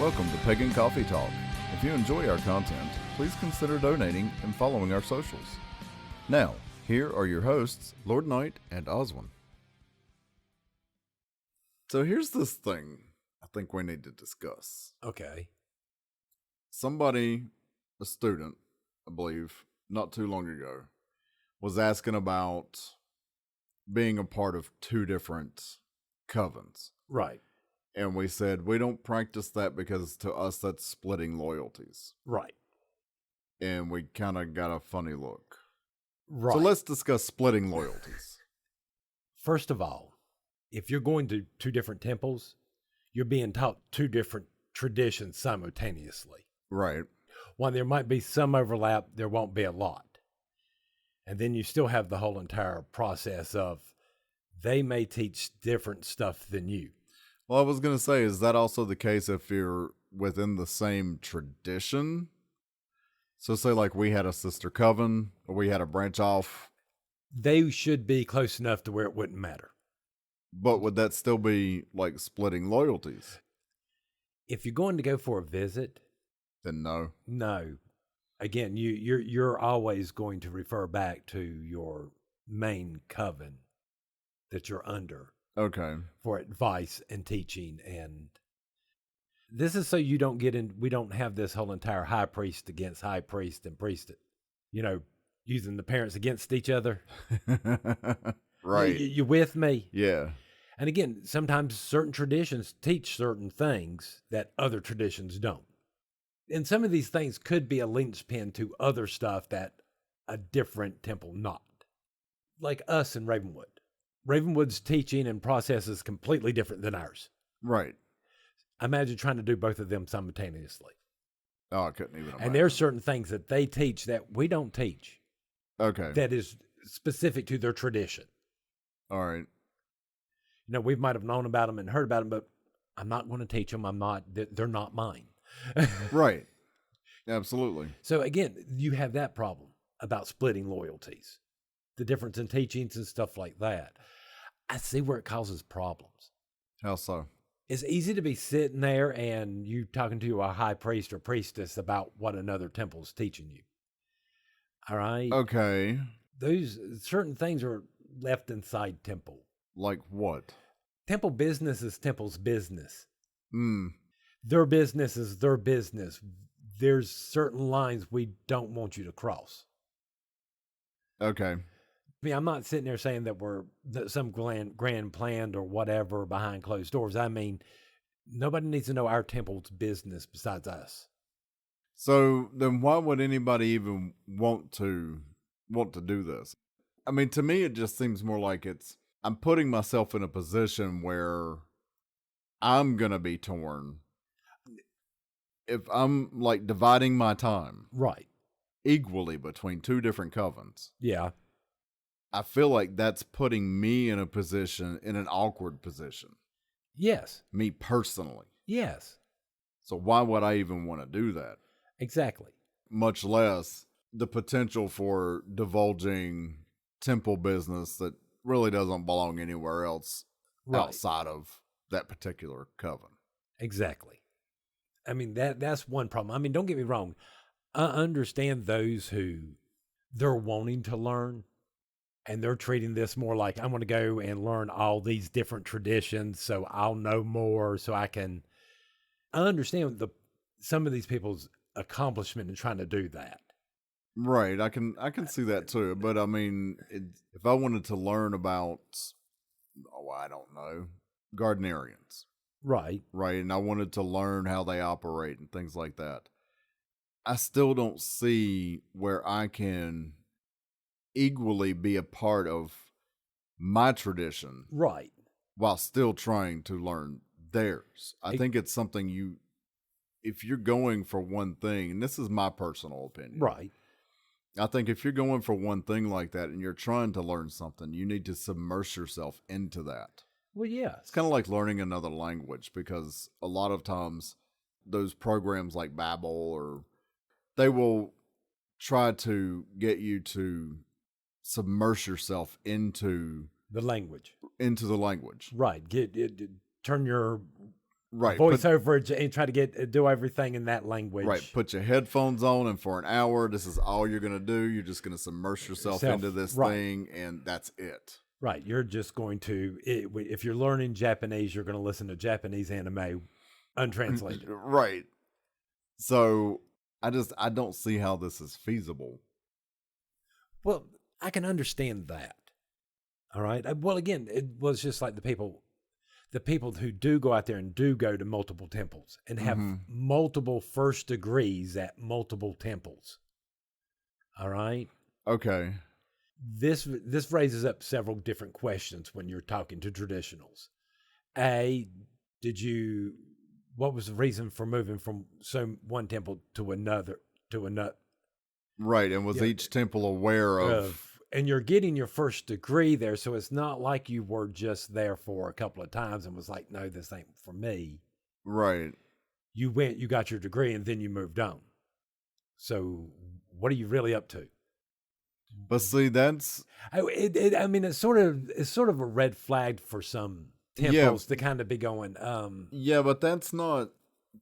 Welcome to Pagan Coffee Talk. If you enjoy our content, please consider donating and following our socials. Now, here are your hosts, Lord Knight and Oswin. So here's this thing I think we need to discuss. Okay. Somebody, a student, I believe, not too long ago, was asking about being a part of two different covens. Right. And we said, we don't practice that because to us, that's splitting loyalties. Right. And we kind of got a funny look. Right. So let's discuss splitting loyalties. First of all, if you're going to two different temples, you're being taught two different traditions simultaneously. Right. While there might be some overlap, there won't be a lot. And then you still have the whole entire process of they may teach different stuff than you. Well, I was going to say, is that also the case if you're within the same tradition? So say like we had a sister coven or we had a branch off. They should be close enough to where it wouldn't matter. But would that still be like splitting loyalties? If you're going to go for a visit, Then no. no. Again, you're always going to refer back to your main coven that you're under. Okay. For advice and teaching. And this is so you don't get in, we don't have this whole entire high priest against high priest and priest, using the parents against each other. Right. You with me? Yeah. And again, sometimes certain traditions teach certain things that other traditions don't. And some of these things could be a linchpin to other stuff that a different temple not. Like us in Ravenwood. Ravenwood's teaching and process is completely different than ours. Right. Imagine trying to do both of them simultaneously. Oh, I couldn't even imagine. And there are certain things that they teach that we don't teach. Okay. That is specific to their tradition. All right. We might have known about them and heard about them, but I'm not going to teach them. They're not mine. Right. Absolutely. So again, you have that problem about splitting loyalties. The difference in teachings and stuff like that. I see where it causes problems. How so? It's easy to be sitting there and you talking to a high priest or priestess about what another temple is teaching you. All right? Okay. Those certain things are left inside temple. Like what? Temple business is temple's business. Mm. Their business is their business. There's certain lines we don't want you to cross. Okay. I mean, I'm not sitting there saying that some grand planned or whatever behind closed doors. I mean, nobody needs to know our temple's business besides us. So then why would anybody even want to do this? I mean, to me, it just seems more like I'm putting myself in a position where I'm going to be torn if I'm like dividing my time. Right. Equally between two different covens. Yeah. I feel like that's putting me in an awkward position. Yes. Me personally. Yes. So why would I even want to do that? Exactly. Much less the potential for divulging temple business that really doesn't belong anywhere else outside of that particular coven. Exactly. I mean, that's one problem. I mean, don't get me wrong. I understand those who they're wanting to learn and they're treating this more like I want to go and learn all these different traditions so I'll know more so I understand some of these people's accomplishment in trying to do that. Right. I can see that too. But I mean, if I wanted to learn about, I don't know, Gardnerians. Right. Right. And I wanted to learn how they operate and things like that. I still don't see where I can equally be a part of my tradition. Right. While still trying to learn theirs. I think it's something if you're going for one thing, and this is my personal opinion. Right. I think if you're going for one thing like that and you're trying to learn something, you need to submerge yourself into that. Well, yeah. It's kind of like learning another language because a lot of times those programs like Babbel they will try to get you to submerge yourself into the language. Into the language. Right. Turn your Right. voice over and try to do everything in that language. Right. Put your headphones on, and for an hour, this is all you're going to do. You're just going to submerge yourself into this thing, and that's it. Right. You're just going to, if you're learning Japanese, you're going to listen to Japanese anime untranslated. Right. So I don't see how this is feasible. Well, I can understand that. All right. Well, again, it was just like the people who do go out there and do go to multiple temples and have multiple first degrees at multiple temples. All right. Okay. This raises up several different questions when you're talking to traditionals. What was the reason for moving from one temple to another? Right. And was each temple aware of... And you're getting your first degree there, so it's not like you were just there for a couple of times and was like, no, this ain't for me. Right. You got your degree, and then you moved on. So what are you really up to? But see, that's... it's sort of a red flag for some temples to kind of be going... yeah, but that's not...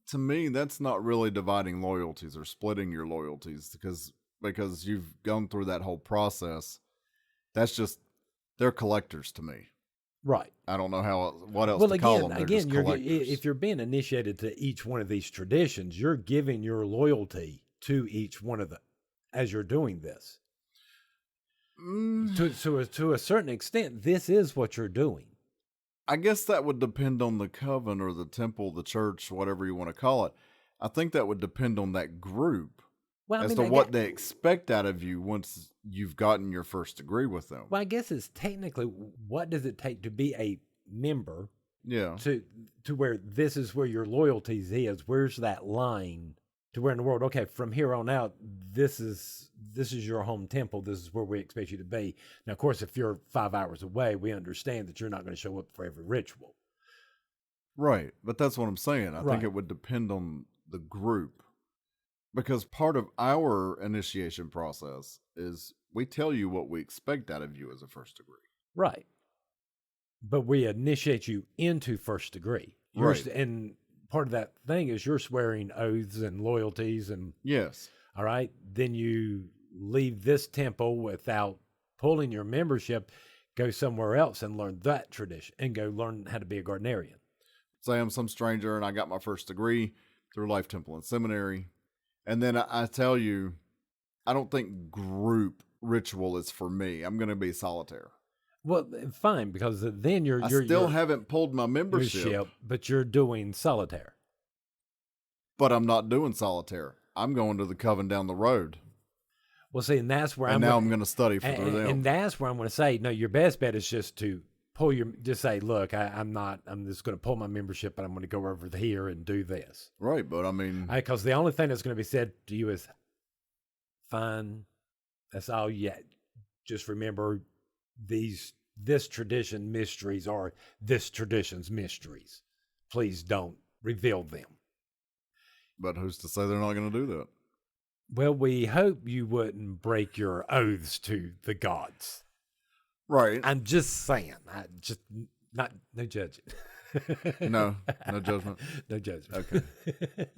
To me, that's not really dividing loyalties or splitting your loyalties, because you've gone through that whole process. That's just, they're collectors to me. Right. I don't know what else to call them. They're just collectors. If you're being initiated to each one of these traditions, you're giving your loyalty to each one of them as you're doing this. To a certain extent, this is what you're doing. I guess that would depend on the coven or the temple, the church, whatever you want to call it. I think that would depend on that group. What they expect out of you once you've gotten your first degree with them. Well, I guess it's technically, what does it take to be a member? Yeah. To where this is where your loyalties is. Where's that line to where in the world? Okay, from here on out, this is your home temple. This is where we expect you to be. Now, of course, if you're 5 hours away, we understand that you're not going to show up for every ritual. Right, but that's what I'm saying. I think it would depend on the group. Because part of our initiation process is we tell you what we expect out of you as a first degree. Right. But we initiate you into first degree. Right. And part of that thing is you're swearing oaths and loyalties. And yes. All right. Then you leave this temple without pulling your membership, go somewhere else and learn that tradition and go learn how to be a Gardnerian. Say I'm some stranger and I got my first degree through Life Temple and Seminary. And then I tell you, I don't think group ritual is for me. I'm going to be solitaire. Well, fine, because then I still haven't pulled my membership. But you're doing solitaire. But I'm not doing solitaire. I'm going to the coven down the road. Well, see, and that's where I'm going to study for them. And that's where I'm going to say, no, your best bet is just to just say, look, I'm just going to pull my membership, but I'm going to go over here and do this. Right, but I mean... Because the only thing that's going to be said to you is, fine, that's all yet. Just remember, this tradition mysteries are this tradition's mysteries. Please don't reveal them. But who's to say they're not going to do that? Well, we hope you wouldn't break your oaths to the gods. Right. I'm just saying. No judging. No judgment. No judgment. Okay.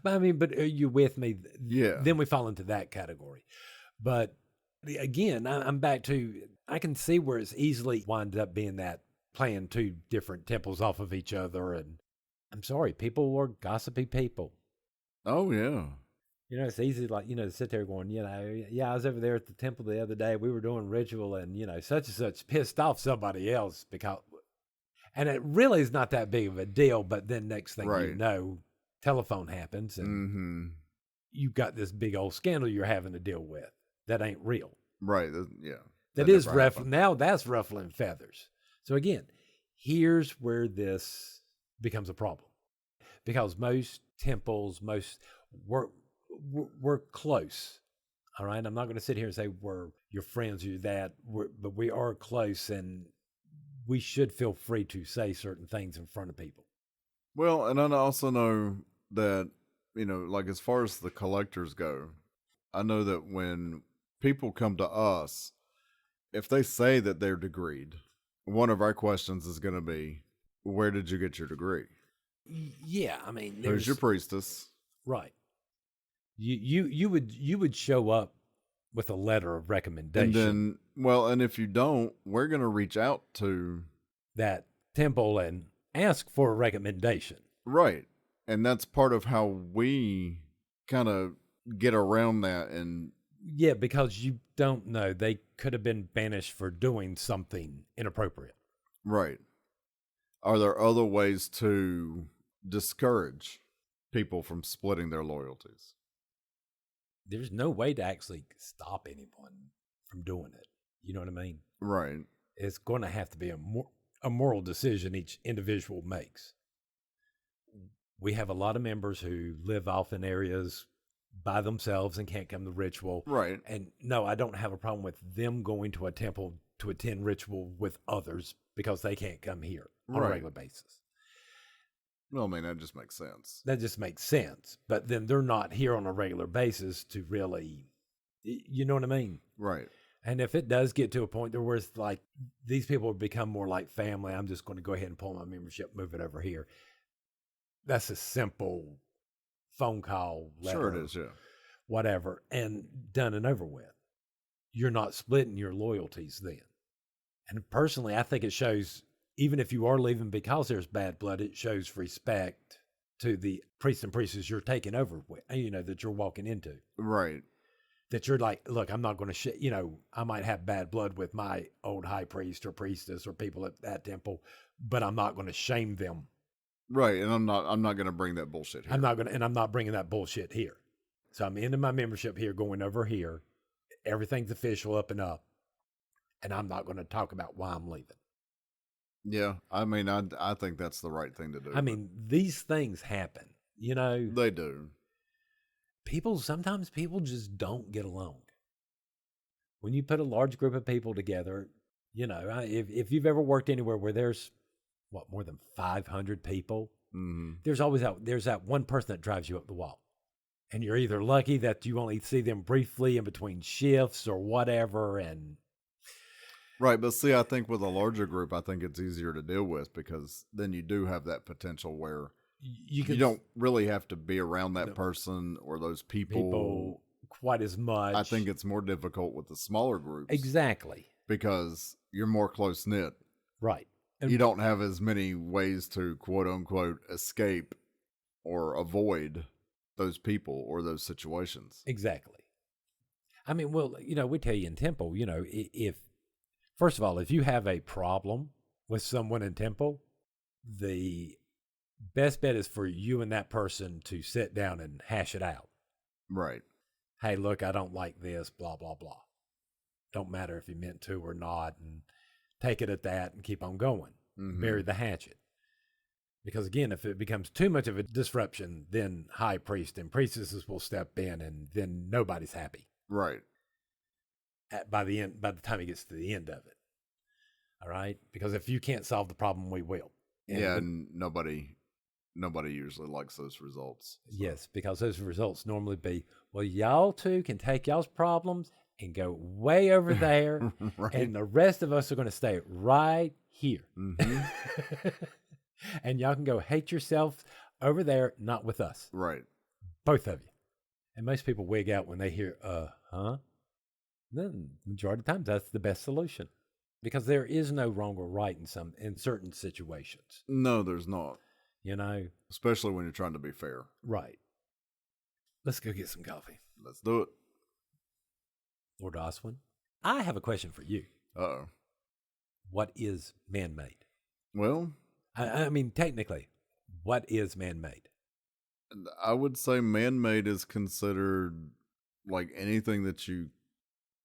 But are you with me? Yeah. Then we fall into that category. But again, I'm back to, I can see where it's easily wind up being that playing two different temples off of each other. And I'm sorry, people were gossipy people. Oh, yeah. It's easy, to sit there going, I was over there at the temple the other day. We were doing ritual and, such and such pissed off somebody else and it really is not that big of a deal. But then next thing you know, telephone happens and you've got this big old scandal you're having to deal with that ain't real. Right. Yeah. That is ruffling. Now that's ruffling feathers. So again, here's where this becomes a problem because most temples, we're close. All right. I'm not going to sit here and say we're your friends or that, but we are close and we should feel free to say certain things in front of people. Well, and I also know that, as far as the collectors go, I know that when people come to us, if they say that they're degreed, one of our questions is going to be, where did you get your degree? Yeah, I mean, Who's your priestess? right. You would show up with a letter of recommendation. And then, well, and if you don't, we're going to reach out to that temple and ask for a recommendation. Right. And that's part of how we kind of get around that. And yeah, because you don't know, they could have been banished for doing something inappropriate. Right. Are there other ways to discourage people from splitting their loyalties? There's no way to actually stop anyone from doing it. You know what I mean? Right. It's going to have to be a moral decision each individual makes. We have a lot of members who live off in areas by themselves and can't come to ritual. Right. And no, I don't have a problem with them going to a temple to attend ritual with others because they can't come here on a regular basis. Well, I mean, that just makes sense. That just makes sense. But then they're not here on a regular basis to really, you know what I mean? Right. And if it does get to a point where it's like these people become more like family, I'm just going to go ahead and pull my membership, move it over here. That's a simple phone call, letter, sure it is, yeah. whatever, and done and over with. You're not splitting your loyalties then. And personally, I think it shows, even if you are leaving because there's bad blood, it shows respect to the priests and priestesses you're taking over with, that you're walking into. Right. That you're like, look, I'm not going to, I might have bad blood with my old high priest or priestess or people at that temple, but I'm not going to shame them. Right. And I'm not going to bring that bullshit here. I'm not bringing that bullshit here. So I'm ending my membership here, going over here. Everything's official up and up. And I'm not going to talk about why I'm leaving. Yeah. I mean, I think that's the right thing to do. I mean, these things happen, They do. Sometimes people just don't get along. When you put a large group of people together, if you've ever worked anywhere where there's more than 500 people, there's always that one person that drives you up the wall. And you're either lucky that you only see them briefly in between shifts or whatever. And right. But see, I think with a larger group, I think it's easier to deal with because then you do have that potential where you don't really have to be around that person or those people quite as much. I think it's more difficult with the smaller groups. Exactly. Because you're more close knit. Right. And you don't have as many ways to quote unquote escape or avoid those people or those situations. Exactly. I mean, well, we tell you in temple, first of all, if you have a problem with someone in temple, the best bet is for you and that person to sit down and hash it out. Right. Hey, look, I don't like this, blah, blah, blah. Don't matter if you meant to or not, and take it at that and keep on going. Bury the hatchet. Because again, if it becomes too much of a disruption, then high priest and priestesses will step in and then nobody's happy. Right. By the time it gets to the end of it. All right? Because if you can't solve the problem, we will. And nobody usually likes those results. So. Yes, because those results normally be, well, y'all two can take y'all's problems and go way over there, right. And the rest of us are going to stay right here. And y'all can go hate yourself over there, not with us. Right. Both of you. And most people wig out when they hear, Then majority of the times that's the best solution. Because there is no wrong or right in certain situations. No, there's not. Especially when you're trying to be fair. Right. Let's go get some coffee. Let's do it. Lord Oswin, I have a question for you. Uh-oh. What is man-made? Well, I mean, technically, what is man-made? I would say man-made is considered like anything that you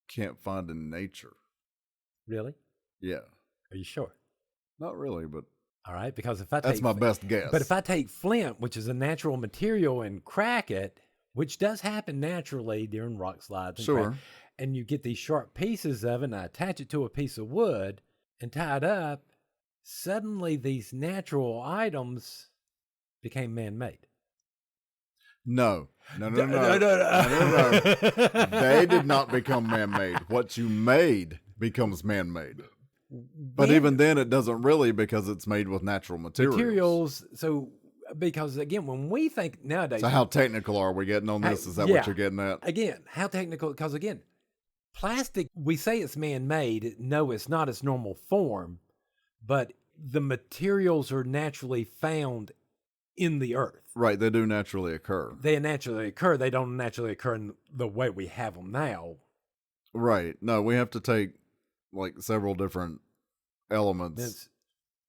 can't find in nature. Really? Yeah. Are you sure? Not really, but all right, because if I take... That's my best guess. But if I take flint, which is a natural material, and crack it, which does happen naturally during rock slides and sure. crack, and you get these sharp pieces of it, and I attach it to a piece of wood and tie it up, suddenly these natural items became man-made. No. They did not become man-made. What you made becomes man-made. But even then, it doesn't really, because it's made with natural materials. So, Because again, when we think nowadays, So how technical are we getting on this? Is that yeah. what you're getting at? Again, how technical? Because again, plastic, we say it's man-made. No, it's not its normal form, but the materials are naturally found in the earth. Right, they do naturally occur. They naturally occur. They don't naturally occur in the way we have them now. Right. No, we have to take like several different elements.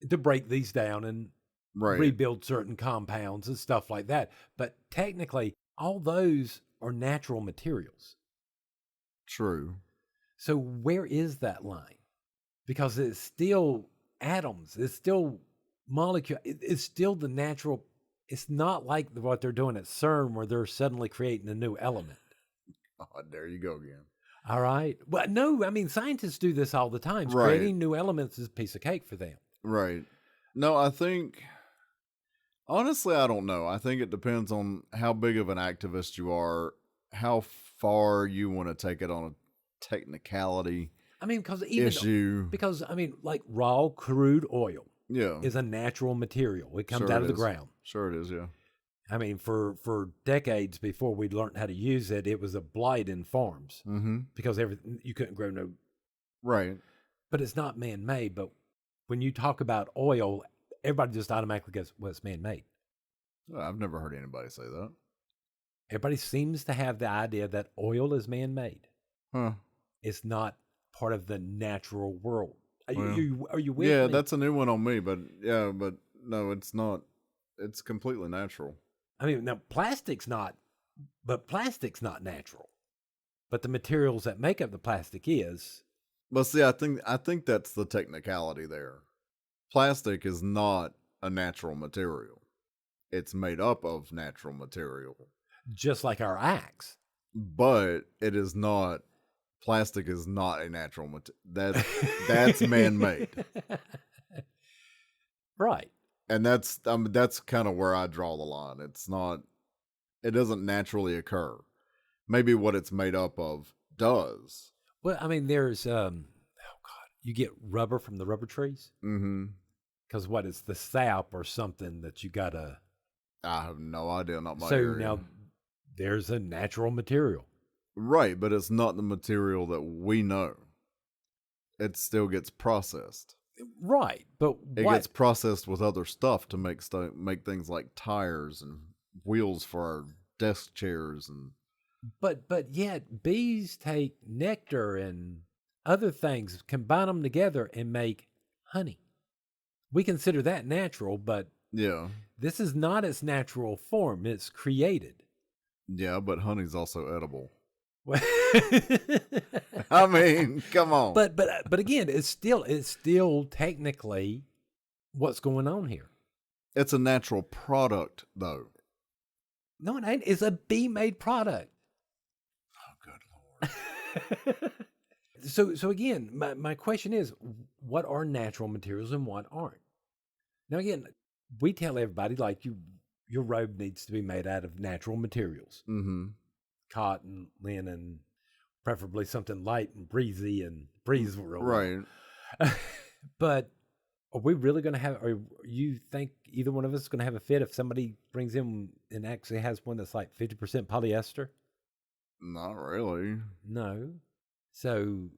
To break these down and Right. rebuild certain compounds and stuff like that. But technically, all those are natural materials. True. So where is that line? Because it's still atoms. It's still molecule. It's still the natural. It's not like what they're doing at CERN where they're suddenly creating a new element. Oh, there you go again. All right. Well, no, I mean, scientists do this all the time. Right. Creating new elements is a piece of cake for them. Right. No, I think, honestly, I don't know. I think it depends on how big of an activist you are, how far you want to take it on a technicality I mean, because even issue. because I mean, like raw crude oil Yeah. is a natural material. It comes Sure out it of the is. ground. Sure it is, yeah. I mean, for decades before we learned how to use it, it was a blight in farms Mm-hmm. because everything you couldn't grow no. Right. But it's not man-made. But when you talk about oil, everybody just automatically goes, "Well, it's man-made." I've never heard anybody say that. Everybody seems to have the idea that oil is man-made. Huh. It's not part of the natural world. Are Well, you with Yeah, me? that's a new one on me, but no, it's not. It's completely natural. I mean, now plastic's not natural. But the materials that make up the plastic is. But see, I think that's the technicality there. Plastic is not a natural material. It's made up of natural material. Just like our axe. But it is not. Plastic is not a natural material. That's man-made. Right. And that's kind of where I draw the line. It's not. It doesn't naturally occur. Maybe what it's made up of does. Well, I mean, there's you get rubber from the rubber trees. Mm-hmm. Because what is the sap or something that you gotta. I have no idea. Not my So area. now there's a natural material. Right, but it's not the material that we know. It still gets processed. Right, but It what? gets processed with other stuff to make things like tires and wheels for our desk chairs and. But yet bees take nectar and other things, combine them together and make honey. We consider that natural, but Yeah. this is not its natural form. It's created. Yeah, but honey's also edible. But I mean, come on. again, it's still technically what's going on here. It's a natural product, though. No, it ain't. It's a bee-made product. Oh, good Lord. So again, my question is, what are natural materials and what aren't? Now again, we tell everybody like your robe needs to be made out of natural materials. Mm-hmm. Cotton, linen, preferably something light and breezy and breeze real Right. well. But are we really going to have, or you think either one of us is going to have a fit if somebody brings in and actually has one that's like 50% polyester? Not really. No. So.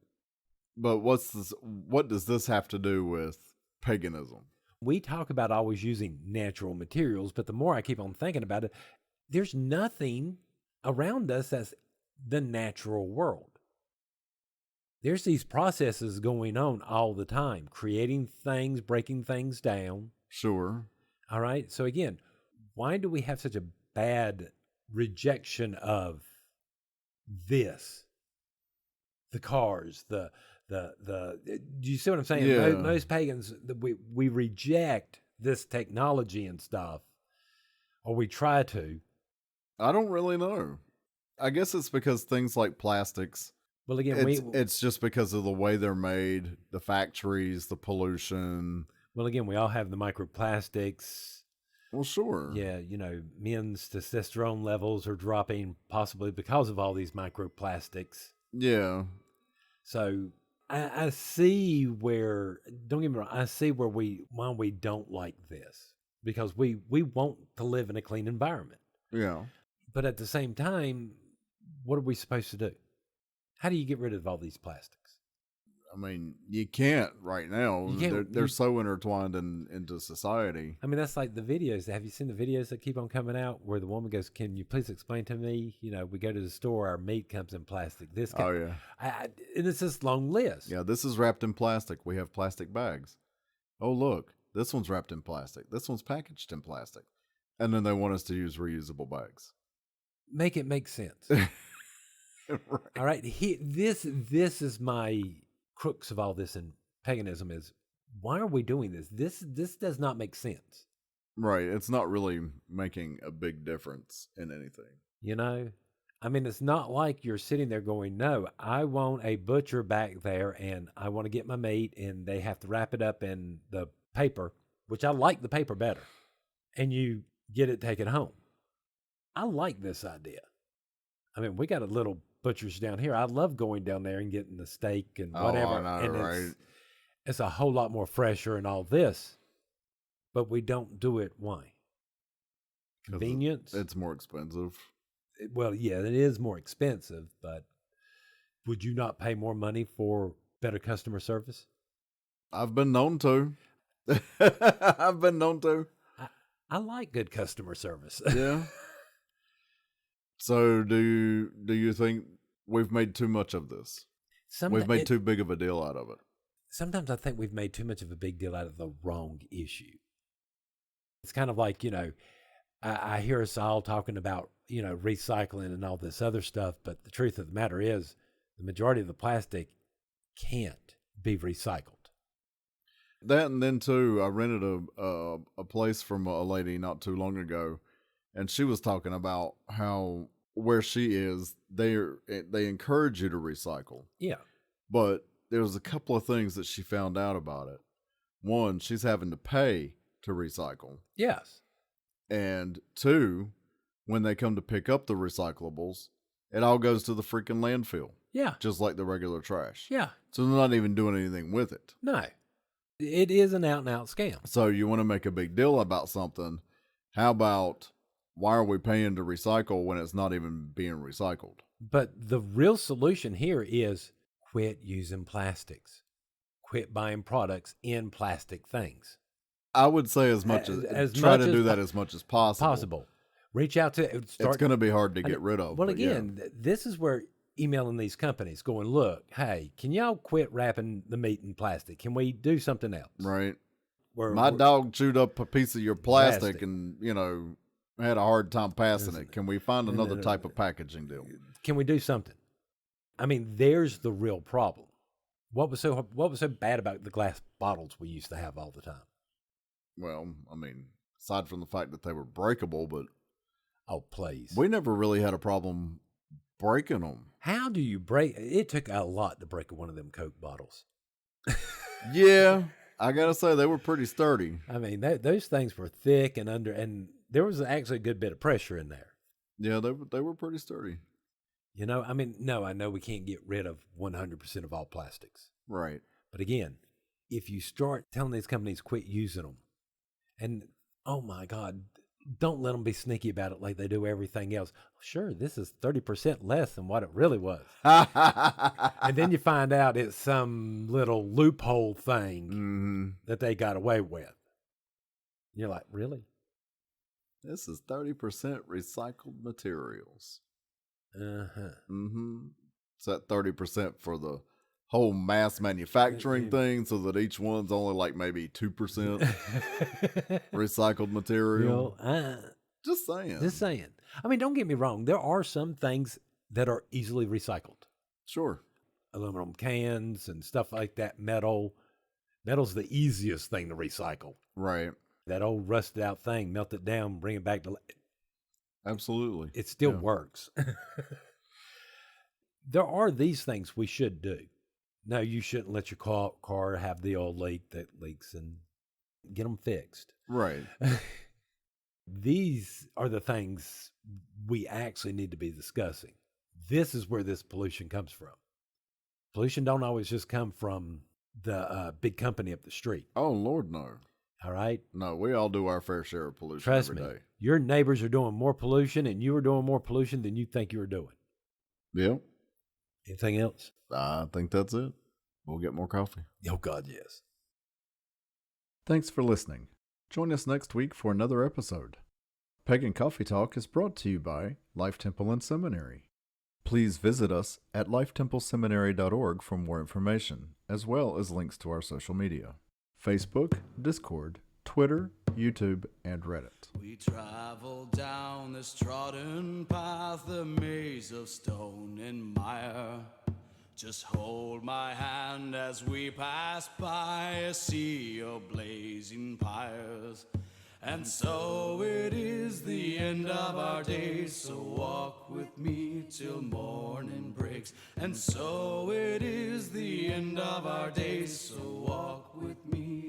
But what does this have to do with paganism? We talk about always using natural materials, but the more I keep on thinking about it, there's nothing around us that's the natural world. There's these processes going on all the time, creating things, breaking things down. Sure. All right. So again, why do we have such a bad rejection of this? The cars, do you see what I'm saying? Yeah. Most pagans, we reject this technology and stuff, or we try to. I don't really know. I guess it's because things like plastics. Well, again, it's just because of the way they're made, the factories, the pollution. Well, again, we all have the microplastics. Well, sure. Yeah, men's testosterone levels are dropping possibly because of all these microplastics. Yeah. So I see where, don't get me wrong, I see why we don't like this. because we want to live in a clean environment. Yeah. But at the same time, what are we supposed to do? How do you get rid of all these plastics? I mean, you can't right now. You can't- They're so intertwined into society. I mean, that's like the videos. Have you seen the videos that keep on coming out where the woman goes, "Can you please explain to me? You know, we go to the store, our meat comes in plastic. This, Oh, yeah. and it's this long list. Yeah, this is wrapped in plastic. We have plastic bags. Oh, look, this one's wrapped in plastic. This one's packaged in plastic. And then they want us to use reusable bags. Make it make sense. Right. All right, this is my crux of all this in paganism is why are we doing this? This does not make sense. Right. It's not really making a big difference in anything. You know, I mean, it's not like you're sitting there going, "No, I want a butcher back there, and I want to get my meat, and they have to wrap it up in the paper, which I like the paper better, and you get it, take it home." I like this idea. I mean, we got a little butchers down here. I love going down there and getting the steak and whatever. Oh, I know, and right? it's a whole lot more fresher and all this, but we don't do it. Why? Convenience? It's more expensive. Well, yeah, it is more expensive, but would you not pay more money for better customer service? I've been known to. I've been known to. I like good customer service. Yeah. So do you think we've made too much of this? We've made too big of a deal out of it. Sometimes I think we've made too much of a big deal out of the wrong issue. It's kind of like, I hear us all talking about, recycling and all this other stuff, but the truth of the matter is the majority of the plastic can't be recycled. That, and then too, I rented a place from a lady not too long ago, and she was talking about how where she is, they encourage you to recycle. Yeah. But there was a couple of things that she found out about it. One, she's having to pay to recycle. Yes. And two, when they come to pick up the recyclables, it all goes to the freaking landfill. Yeah. Just like the regular trash. Yeah. So they're not even doing anything with it. No. It is an out-and-out scam. So you want to make a big deal about something. How about, why are we paying to recycle when it's not even being recycled? But the real solution here is quit using plastics. Quit buying products in plastic things. I would say as much as try to do that as much as possible. Reach out to It's going to be hard to get rid of. Well, again, this is where emailing these companies going, "Look, hey, can y'all quit wrapping the meat in plastic? Can we do something else?" Right. My dog chewed up a piece of your plastic and, had a hard time passing it. Can we find another type of packaging deal? Can we do something? I mean, there's the real problem. What was so bad about the glass bottles we used to have all the time? Well, I mean, aside from the fact that they were breakable, but oh, please, we never really had a problem breaking them. How do you break? It took a lot to break one of them Coke bottles. Yeah, I gotta say they were pretty sturdy. I mean, those things were thick and there was actually a good bit of pressure in there. Yeah, they were pretty sturdy. I mean, no, I know we can't get rid of 100% of all plastics. Right. But again, if you start telling these companies quit using them, and oh my God, don't let them be sneaky about it like they do everything else. Sure, this is 30% less than what it really was. And then you find out it's some little loophole thing that they got away with. You're like, really? This is 30% recycled materials. It's that 30% for the whole mass manufacturing thing, so that each one's only like maybe 2% recycled material. Just saying. I mean, don't get me wrong. There are some things that are easily recycled. Sure. Aluminum cans and stuff like that. Metal's the easiest thing to recycle. Right. That old rusted out thing, melt it down, bring it back to... Absolutely. It still works. There are these things we should do. No, you shouldn't let your car have the oil leak that leaks, and get them fixed. Right. These are the things we actually need to be discussing. This is where this pollution comes from. Pollution don't always just come from the big company up the street. Oh, Lord, no. All right. No, we all do our fair share of pollution Trust every me. day. Your neighbors are doing more pollution and you are doing more pollution than you think you are doing. Yep. Anything else? I think that's it. We'll get more coffee. Oh, God, yes. Thanks for listening. Join us next week for another episode. Pagan Coffee Talk is brought to you by Life Temple and Seminary. Please visit us at lifetempleseminary.org for more information, as well as links to our social media: Facebook, Discord, Twitter, YouTube, and Reddit. We travel down this trodden path, a maze of stone and mire. Just hold my hand as we pass by a sea of blazing pyres. And so it is the end of our days, so walk with me till morning breaks. And so it is the end of our days, so walk with me